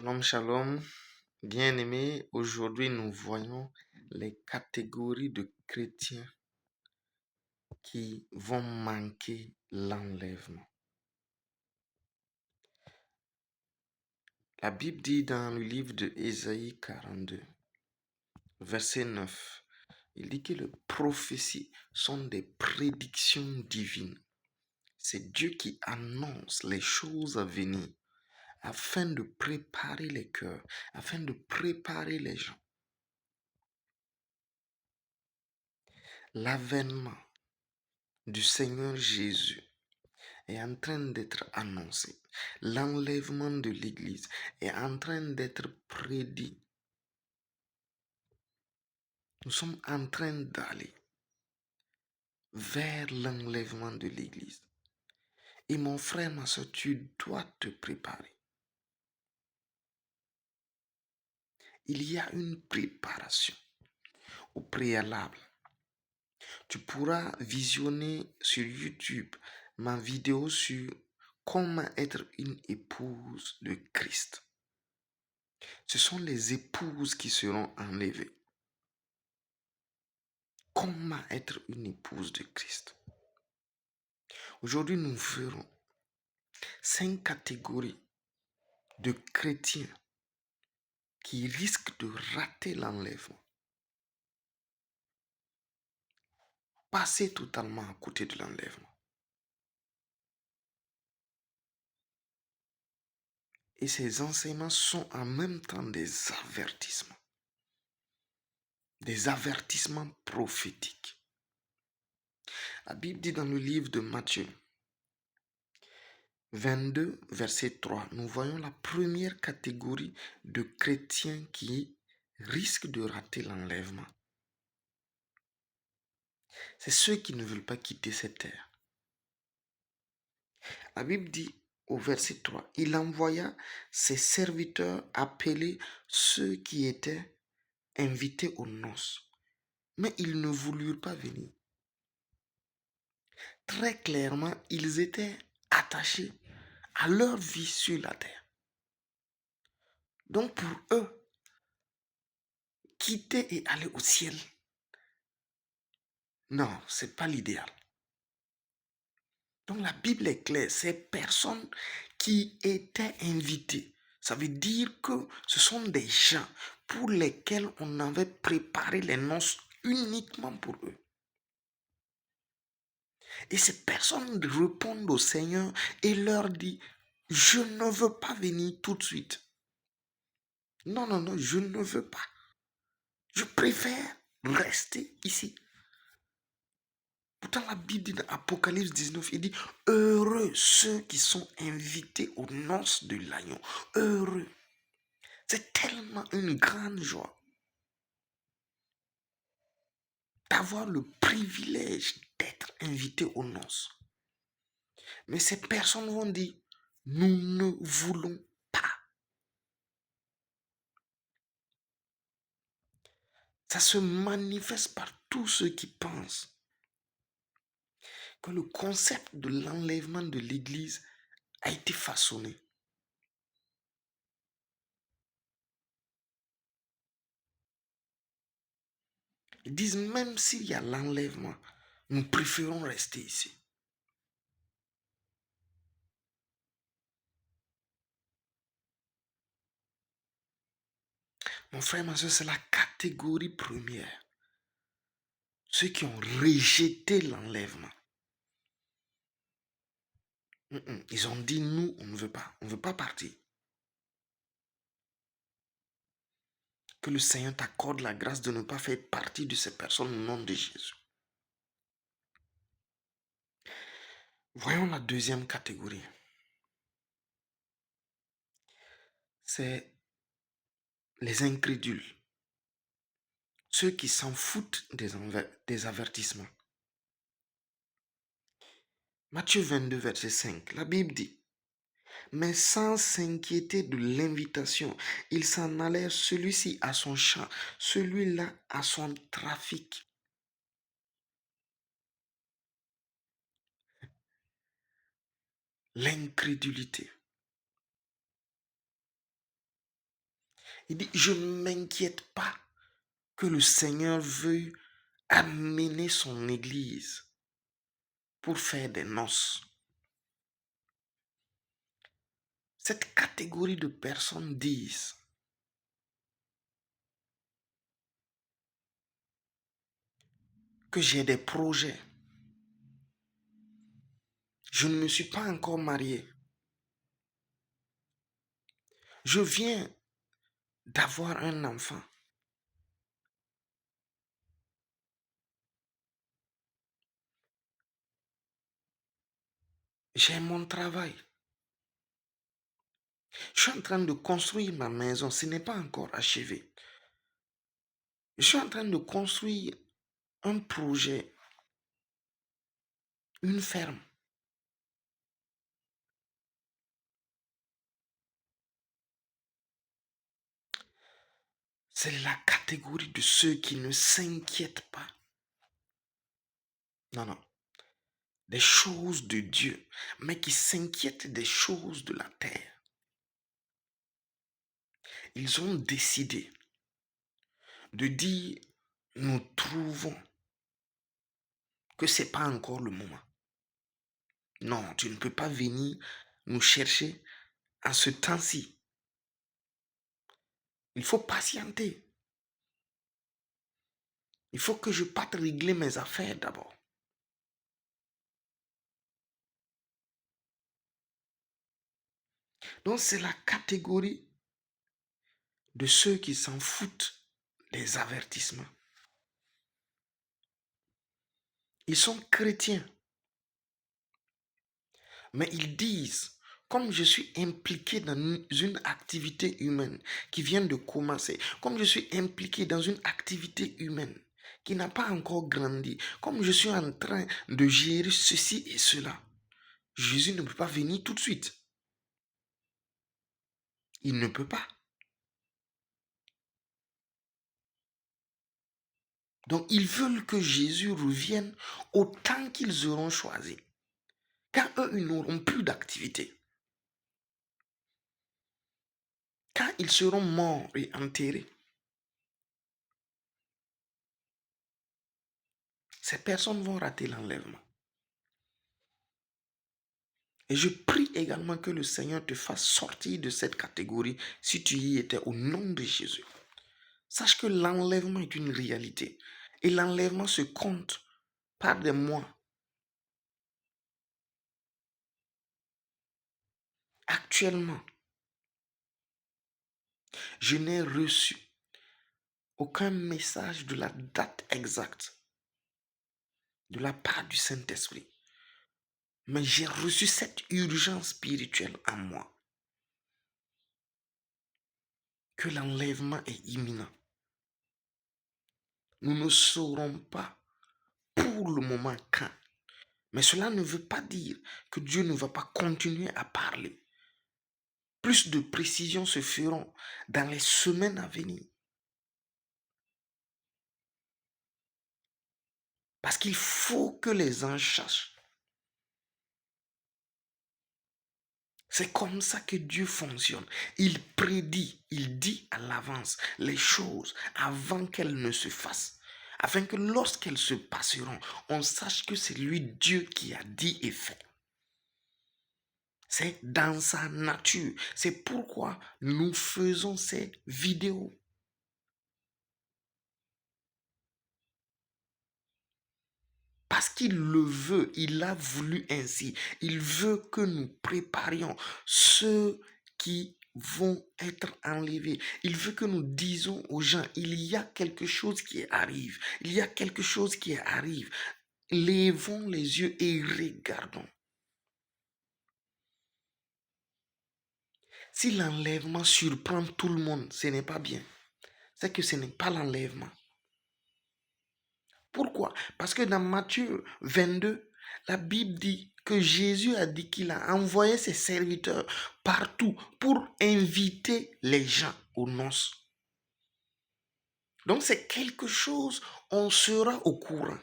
Shalom, shalom, bien-aimés, aujourd'hui nous voyons les catégories de chrétiens qui vont manquer l'enlèvement. La Bible dit dans le livre de Ésaïe 42, verset 9, il dit que les prophéties sont des prédictions divines. C'est Dieu qui annonce les choses à venir afin de préparer les cœurs, afin de préparer les gens. L'avènement du Seigneur Jésus est en train d'être annoncé. L'enlèvement de l'Église est en train d'être prédit. Nous sommes en train d'aller vers l'enlèvement de l'Église. Et mon frère, ma soeur, tu dois te préparer. Il y a une préparation au préalable. Tu pourras visionner sur YouTube ma vidéo sur comment être une épouse de Christ. Ce sont les épouses qui seront enlevées. Comment être une épouse de Christ. Aujourd'hui, nous verrons 5 catégories de chrétiens qui risquent de rater l'enlèvement. Passer totalement à côté de l'enlèvement. Et ces enseignements sont en même temps des avertissements. Des avertissements prophétiques. La Bible dit dans le livre de Matthieu 22, verset 3, nous voyons la première catégorie de chrétiens qui risquent de rater l'enlèvement. C'est ceux qui ne veulent pas quitter cette terre. La Bible dit au verset 3, il envoya ses serviteurs appeler ceux qui étaient invités aux noces, mais ils ne voulurent pas venir. Très clairement, ils étaient attachés à leur vie sur la terre. Donc pour eux, quitter et aller au ciel, non, c'est pas l'idéal. Donc la Bible est claire, ces personnes qui étaient invitées, ça veut dire que ce sont des gens pour lesquels on avait préparé les noces uniquement pour eux. Et ces personnes répondent au Seigneur et leur disent, je ne veux pas venir tout de suite. Non, non, non, je ne veux pas. Je préfère rester ici. Pourtant, la Bible dit dans Apocalypse 19, il dit, heureux ceux qui sont invités aux noces de l'agneau. Heureux. C'est tellement une grande joie d'avoir le privilège d'être invité aux noces. Mais ces personnes vont dire, nous ne voulons pas. Ça se manifeste par tous ceux qui pensent que le concept de l'enlèvement de l'Église a été façonné. Ils disent, même s'il y a l'enlèvement, nous préférons rester ici. Mon frère, ma soeur, c'est la catégorie première. Ceux qui ont rejeté l'enlèvement. Ils ont dit, nous, on ne veut pas. On ne veut pas partir. Que le Seigneur t'accorde la grâce de ne pas faire partie de ces personnes au nom de Jésus. Voyons la deuxième catégorie. C'est les incrédules. Ceux qui s'en foutent des avertissements. Matthieu 22, verset 5. La Bible dit, mais sans s'inquiéter de l'invitation, ils s'en allèrent, celui-ci à son champ, celui-là à son trafic. L'incrédulité. Il dit, je ne m'inquiète pas que le Seigneur veuille amener son Église pour faire des noces. Cette catégorie de personnes disent que j'ai des projets. Je ne me suis pas encore marié. Je viens d'avoir un enfant. J'ai mon travail. Je suis en train de construire ma maison. Ce n'est pas encore achevé. Je suis en train de construire un projet, une ferme. C'est la catégorie de ceux qui ne s'inquiètent pas. Non, non. Des choses de Dieu, mais qui s'inquiètent des choses de la terre. Ils ont décidé de dire, nous trouvons que ce n'est pas encore le moment. Non, tu ne peux pas venir nous chercher à ce temps-ci. Il faut patienter. Il faut que je parte régler mes affaires d'abord. Donc c'est la catégorie de ceux qui s'en foutent des avertissements. Ils sont chrétiens. Mais ils disent, comme je suis impliqué dans une activité humaine qui vient de commencer, comme je suis impliqué dans une activité humaine qui n'a pas encore grandi, comme je suis en train de gérer ceci et cela, Jésus ne peut pas venir tout de suite. Il ne peut pas. Donc ils veulent que Jésus revienne au temps qu'ils auront choisi. Quand eux, ils n'auront plus d'activité. Quand ils seront morts et enterrés, ces personnes vont rater l'enlèvement. Et je prie également que le Seigneur te fasse sortir de cette catégorie si tu y étais au nom de Jésus. Sache que l'enlèvement est une réalité. Et l'enlèvement se compte par des mois. Actuellement, je n'ai reçu aucun message de la date exacte de la part du Saint-Esprit. Mais j'ai reçu cette urgence spirituelle en moi. Que l'enlèvement est imminent. Nous ne saurons pas pour le moment quand. Mais cela ne veut pas dire que Dieu ne va pas continuer à parler. Plus de précisions se feront dans les semaines à venir. Parce qu'il faut que les anges sachent. C'est comme ça que Dieu fonctionne. Il prédit, il dit à l'avance les choses avant qu'elles ne se fassent. Afin que lorsqu'elles se passeront, on sache que c'est lui Dieu qui a dit et fait. C'est dans sa nature. C'est pourquoi nous faisons ces vidéos. Parce qu'il le veut, il a voulu ainsi. Il veut que nous préparions ceux qui vont être enlevés. Il veut que nous disions aux gens, il y a quelque chose qui arrive. Il y a quelque chose qui arrive. Levons les yeux et regardons. Si l'enlèvement surprend tout le monde, ce n'est pas bien. C'est que ce n'est pas l'enlèvement. Pourquoi? Parce que dans Matthieu 22, la Bible dit que Jésus a dit qu'il a envoyé ses serviteurs partout pour inviter les gens aux noces. Donc c'est quelque chose, on sera au courant.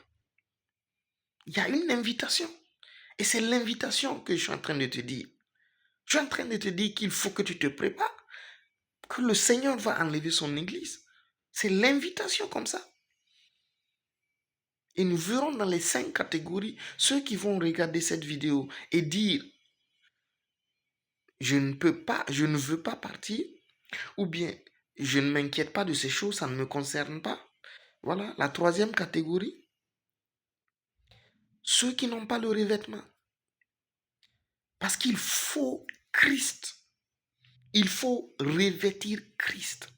Il y a une invitation. Et c'est l'invitation que je suis en train de te dire. Je suis en train de te dire qu'il faut que tu te prépares. que le Seigneur va enlever son église. C'est l'invitation comme ça. Et nous verrons dans les 5 catégories ceux qui vont regarder cette vidéo et dire je ne peux pas, je ne veux pas partir, ou bien je ne m'inquiète pas de ces choses, ça ne me concerne pas. Voilà, la 3e catégorie, ceux qui n'ont pas le revêtement. Parce qu'il faut Christ. Il faut revêtir Christ.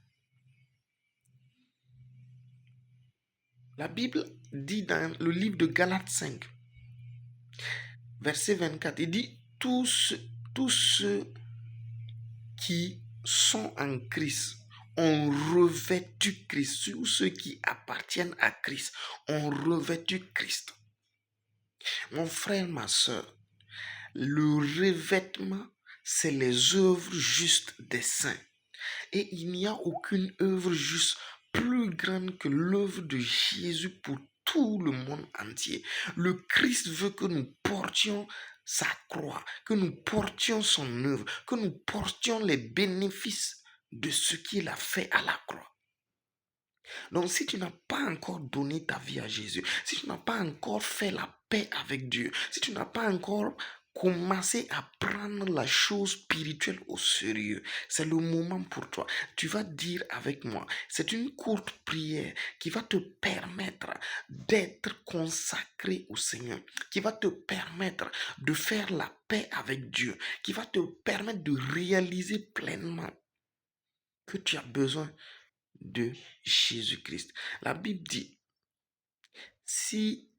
La Bible dit dans le livre de Galates 5, verset 24, il dit tous ceux qui sont en Christ ont revêtu Christ. Tous ceux qui appartiennent à Christ ont revêtu Christ. Mon frère, ma soeur, le revêtement, c'est les œuvres justes des saints. Et il n'y a aucune œuvre juste plus grande que l'œuvre de Jésus pour tout le monde entier. Le Christ veut que nous portions sa croix, que nous portions son œuvre, que nous portions les bénéfices de ce qu'il a fait à la croix. Donc si tu n'as pas encore donné ta vie à Jésus, si tu n'as pas encore fait la paix avec Dieu, si tu n'as pas encore commencé à prendre la chose spirituelle au sérieux, c'est le moment pour toi. Tu vas dire avec moi, c'est une courte prière qui va te permettre d'être consacré au Seigneur, qui va te permettre de faire la paix avec Dieu, qui va te permettre de réaliser pleinement que tu as besoin de Jésus-Christ. La Bible dit, si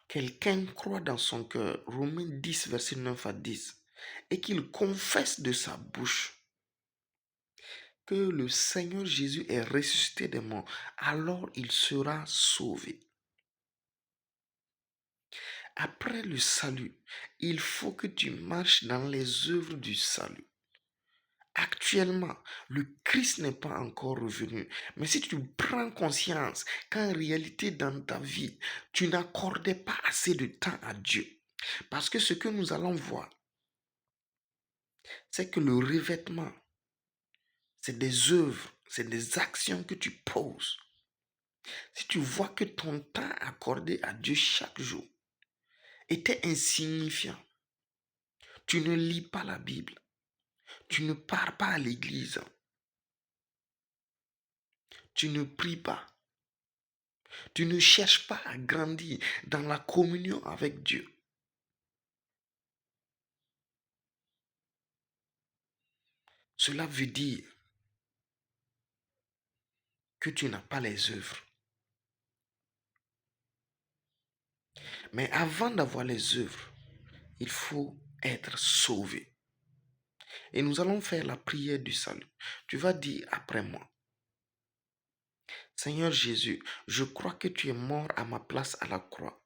quelqu'un croit dans son cœur, Romains 10, verset 9 à 10, et qu'il confesse de sa bouche que le Seigneur Jésus est ressuscité des morts, alors il sera sauvé. Après le salut, il faut que tu marches dans les œuvres du salut. Actuellement, le Christ n'est pas encore revenu. Mais si tu prends conscience qu'en réalité dans ta vie, tu n'accordais pas assez de temps à Dieu. Parce que ce que nous allons voir, c'est que le revêtement, c'est des œuvres, c'est des actions que tu poses. Si tu vois que ton temps accordé à Dieu chaque jour était insignifiant, tu ne lis pas la Bible, tu ne pars pas à l'église, tu ne pries pas, tu ne cherches pas à grandir dans la communion avec Dieu. Cela veut dire que tu n'as pas les œuvres. Mais avant d'avoir les œuvres, il faut être sauvé. Et nous allons faire la prière du salut. Tu vas dire après moi, Seigneur Jésus, je crois que tu es mort à ma place à la croix.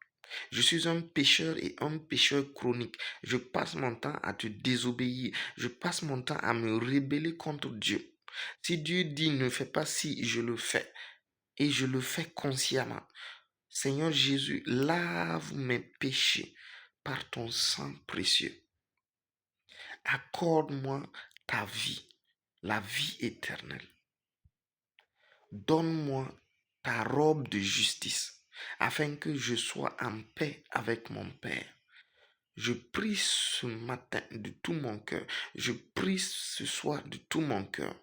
Je suis un pécheur et un pécheur chronique. Je passe mon temps à te désobéir. Je passe mon temps à me rebeller contre Dieu. Si Dieu dit ne fais pas ci, je le fais. Et je le fais consciemment. Seigneur Jésus, lave mes péchés par ton sang précieux. Accorde-moi ta vie, la vie éternelle. Donne-moi ta robe de justice, afin que je sois en paix avec mon Père. Je prie ce matin de tout mon cœur. Je prie ce soir de tout mon cœur.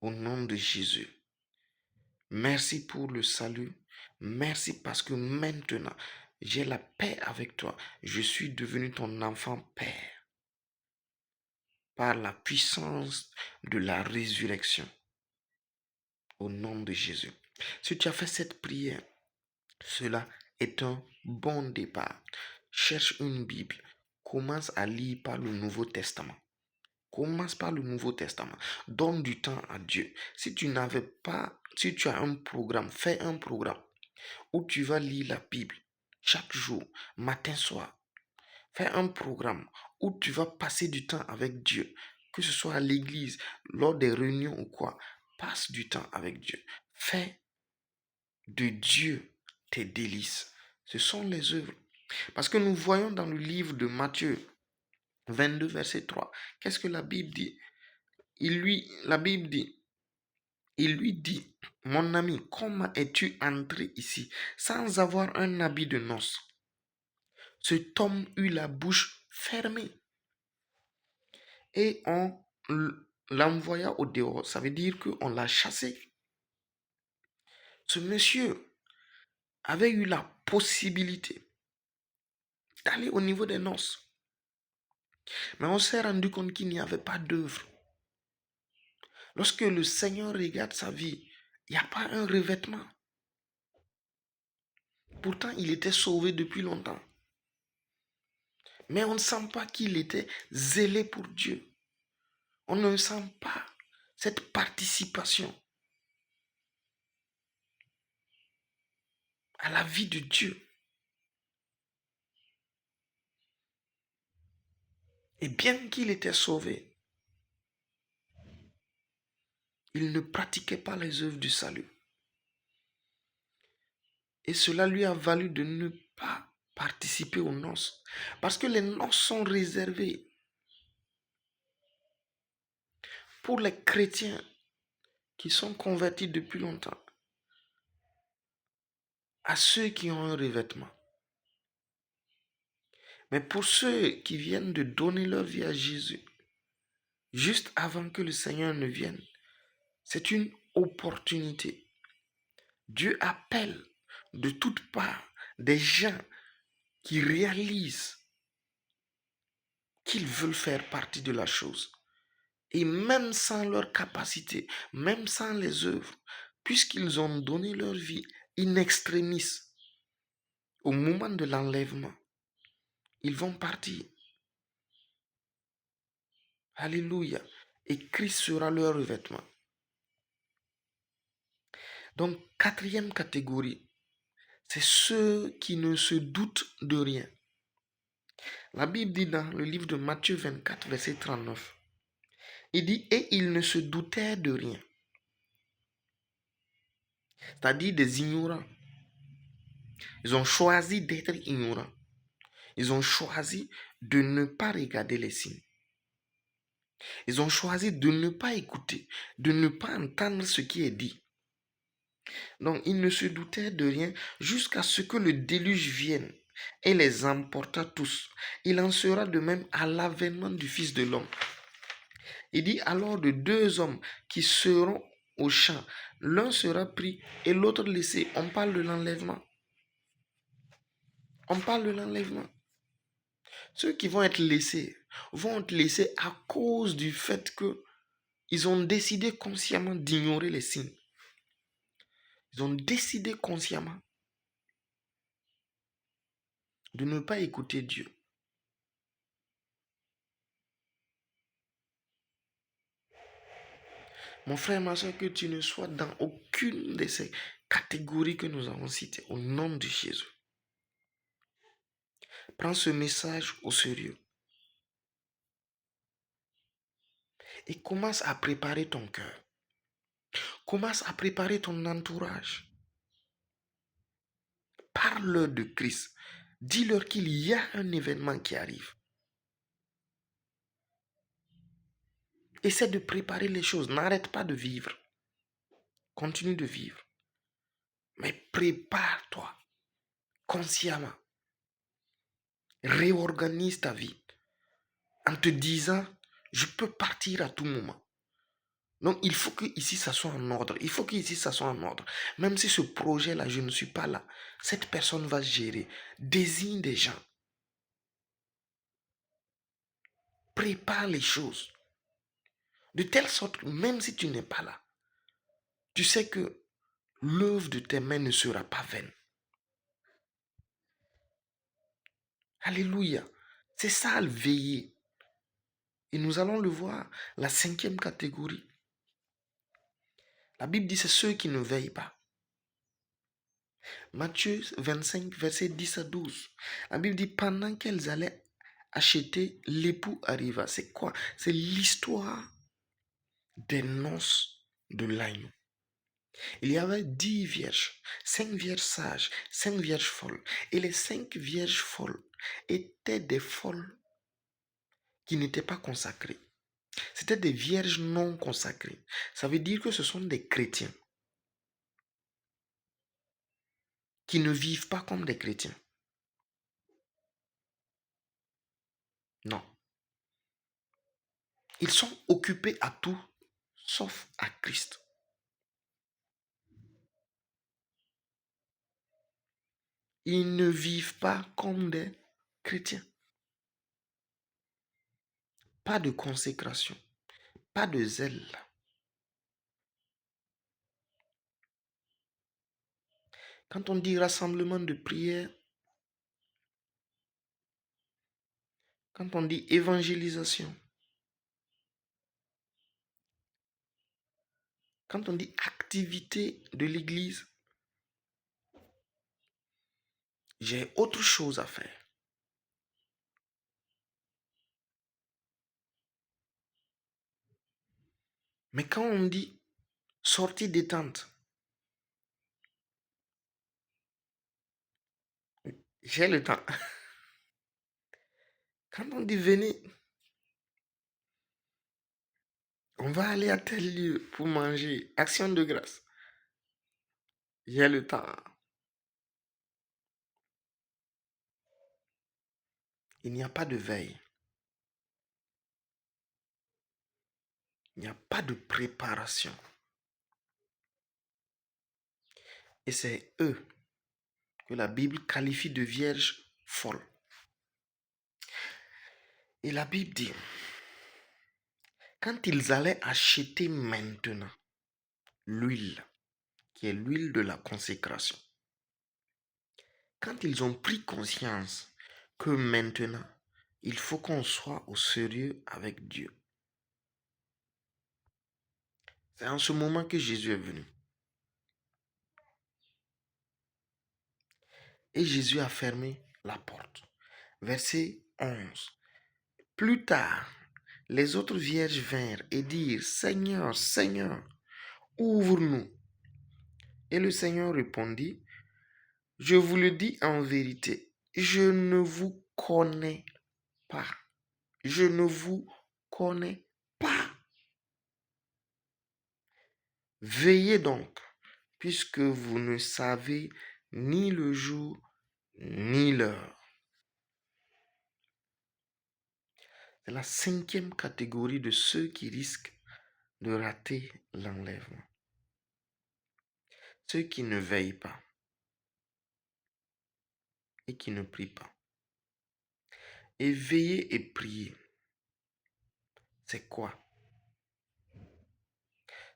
Au nom de Jésus. Merci pour le salut. Merci parce que maintenant, j'ai la paix avec toi. Je suis devenu ton enfant Père par la puissance de la résurrection. Au nom de Jésus. Si tu as fait cette prière, cela est un bon départ. Cherche une Bible. Commence à lire par le Nouveau Testament. Commence par le Nouveau Testament. Donne du temps à Dieu. Si tu as un programme, fais un programme où tu vas lire la Bible chaque jour, matin, soir. Fais un programme où tu vas passer du temps avec Dieu, que ce soit à l'église, lors des réunions ou quoi. Passe du temps avec Dieu. Fais de Dieu tes délices. Ce sont les œuvres. Parce que nous voyons dans le livre de Matthieu, 22, verset 3. Qu'est-ce que la Bible dit? La Bible dit, il lui dit, mon ami, comment es-tu entré ici sans avoir un habit de noces? Cet homme eut la bouche fermée et on l'envoya au dehors. Ça veut dire qu'on l'a chassé. Ce monsieur avait eu la possibilité d'aller au niveau des noces. Mais on s'est rendu compte qu'il n'y avait pas d'œuvre. Lorsque le Seigneur regarde sa vie, il n'y a pas un revêtement. Pourtant, il était sauvé depuis longtemps. Mais on ne sent pas qu'il était zélé pour Dieu. On ne sent pas cette participation à la vie de Dieu. Et bien qu'il était sauvé, il ne pratiquait pas les œuvres du salut. Et cela lui a valu de ne pas participer aux noces. Parce que les noces sont réservées pour les chrétiens qui sont convertis depuis longtemps, à ceux qui ont un revêtement. Mais pour ceux qui viennent de donner leur vie à Jésus, juste avant que le Seigneur ne vienne, c'est une opportunité. Dieu appelle de toutes parts des gens qui réalisent qu'ils veulent faire partie de la chose. Et même sans leur capacité, même sans les œuvres, puisqu'ils ont donné leur vie in extremis, au moment de l'enlèvement, ils vont partir. Alléluia. Et Christ sera leur revêtement. Donc, quatrième catégorie, c'est ceux qui ne se doutent de rien. La Bible dit dans le livre de Matthieu 24, verset 39, il dit, et ils ne se doutaient de rien. C'est-à-dire des ignorants. Ils ont choisi d'être ignorants. Ils ont choisi de ne pas regarder les signes. Ils ont choisi de ne pas écouter, de ne pas entendre ce qui est dit. Donc, ils ne se doutaient de rien jusqu'à ce que le déluge vienne et les emporta tous. Il en sera de même à l'avènement du Fils de l'homme. Il dit alors de deux hommes qui seront au champ, l'un sera pris et l'autre laissé. On parle de l'enlèvement. On parle de l'enlèvement. Ceux qui vont être laissés à cause du fait que ils ont décidé consciemment d'ignorer les signes. Ils ont décidé consciemment de ne pas écouter Dieu. Mon frère, ma soeur, que tu ne sois dans aucune de ces catégories que nous avons citées, au nom de Jésus. Prends ce message au sérieux et commence à préparer ton cœur. Commence à préparer ton entourage. Parle-leur de Christ. Dis-leur qu'il y a un événement qui arrive. Essaie de préparer les choses. N'arrête pas de vivre. Continue de vivre. Mais prépare-toi consciemment. Réorganise ta vie en te disant, je peux partir à tout moment. Donc, il faut que ici, ça soit en ordre. Il faut que ici, ça soit en ordre. Même si ce projet-là, je ne suis pas là, cette personne va gérer. Désigne des gens. Prépare les choses. De telle sorte que même si tu n'es pas là, tu sais que l'œuvre de tes mains ne sera pas vaine. Alléluia. C'est ça le veiller. Et nous allons le voir, la cinquième catégorie. La Bible dit c'est ceux qui ne veillent pas. Matthieu 25, verset 10 à 12. La Bible dit pendant qu'elles allaient acheter, l'époux arriva. C'est quoi? C'est l'histoire des noces de l'agneau. Il y avait 10 vierges, 5 vierges sages, 5 vierges folles. Et les 5 vierges folles étaient des folles qui n'étaient pas consacrées. C'était des vierges non consacrées. Ça veut dire que ce sont des chrétiens qui ne vivent pas comme des chrétiens. Non. Ils sont occupés à tout sauf à Christ. Ils ne vivent pas comme des chrétiens. Pas de consécration, pas de zèle. Quand on dit rassemblement de prière, quand on dit évangélisation, quand on dit activité de l'Église, j'ai autre chose à faire. Mais quand on dit sortie détente, j'ai le temps. Quand on dit venez, on va aller à tel lieu pour manger, action de grâce, j'ai le temps. Il n'y a pas de veille. Il n'y a pas de préparation. Et c'est eux que la Bible qualifie de vierges folles. Et la Bible dit, quand ils allaient acheter maintenant l'huile, qui est l'huile de la consécration, quand ils ont pris conscience que maintenant, il faut qu'on soit au sérieux avec Dieu, c'est en ce moment que Jésus est venu. Et Jésus a fermé la porte. Verset 11. Plus tard, les autres vierges vinrent et dirent, Seigneur, Seigneur, ouvre-nous. Et le Seigneur répondit, je vous le dis en vérité, je ne vous connais pas. Je ne vous connais pas. Veillez donc, puisque vous ne savez ni le jour ni l'heure. C'est la 5e catégorie de ceux qui risquent de rater l'enlèvement. Ceux qui ne veillent pas et qui ne prient pas. Et veiller et prier, c'est quoi?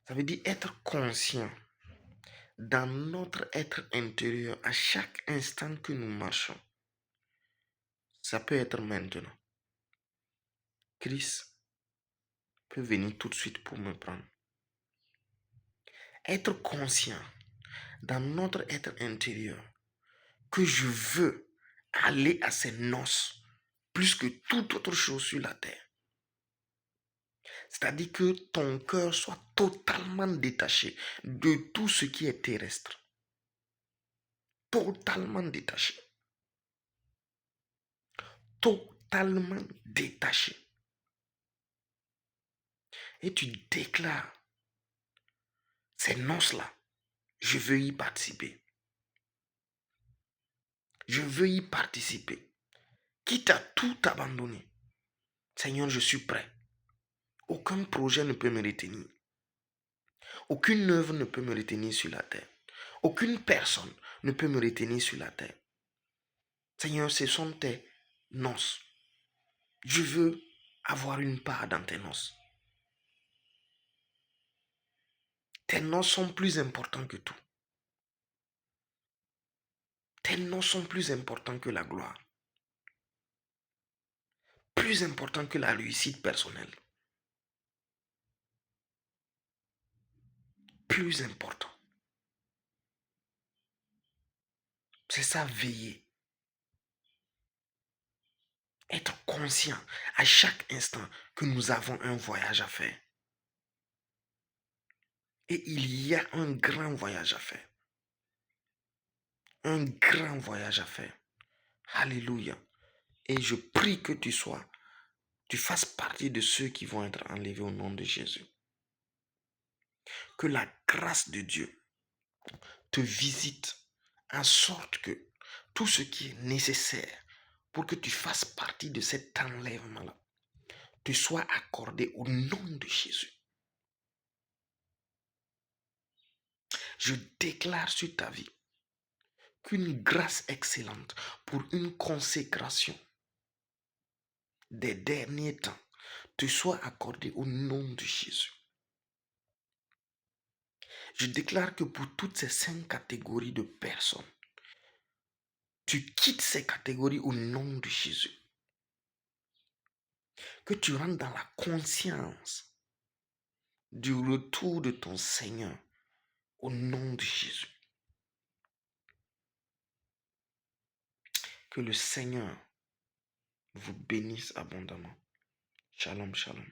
Ça veut dire être conscient dans notre être intérieur à chaque instant que nous marchons. Ça peut être maintenant. Christ peut venir tout de suite pour me prendre. Être conscient dans notre être intérieur que je veux aller à ses noces plus que toute autre chose sur la terre. C'est-à-dire que ton cœur soit totalement détaché de tout ce qui est terrestre. Totalement détaché. Totalement détaché. Et tu déclares, ces noces-là, je veux y participer. Je veux y participer. Quitte à tout abandonner. Seigneur, je suis prêt. Aucun projet ne peut me retenir. Aucune œuvre ne peut me retenir sur la terre. Aucune personne ne peut me retenir sur la terre. Seigneur, ce sont tes noces. Je veux avoir une part dans tes noces. Tes noces sont plus importants que tout. Tes noces sont plus importants que la gloire. Plus importants que la réussite personnelle. Plus important. C'est ça, veiller. Être conscient à chaque instant que nous avons un voyage à faire. Et il y a un grand voyage à faire. Un grand voyage à faire. Alléluia. Et je prie que tu sois tu fasses partie de ceux qui vont être enlevés au nom de Jésus. Que la grâce de Dieu te visite en sorte que tout ce qui est nécessaire pour que tu fasses partie de cet enlèvement-là te soit accordé au nom de Jésus. Je déclare sur ta vie qu'une grâce excellente pour une consécration des derniers temps te soit accordée au nom de Jésus. Je déclare que pour toutes ces 5 catégories de personnes, tu quittes ces catégories au nom de Jésus. Que tu rentres dans la conscience du retour de ton Seigneur au nom de Jésus. Que le Seigneur vous bénisse abondamment. Shalom, shalom.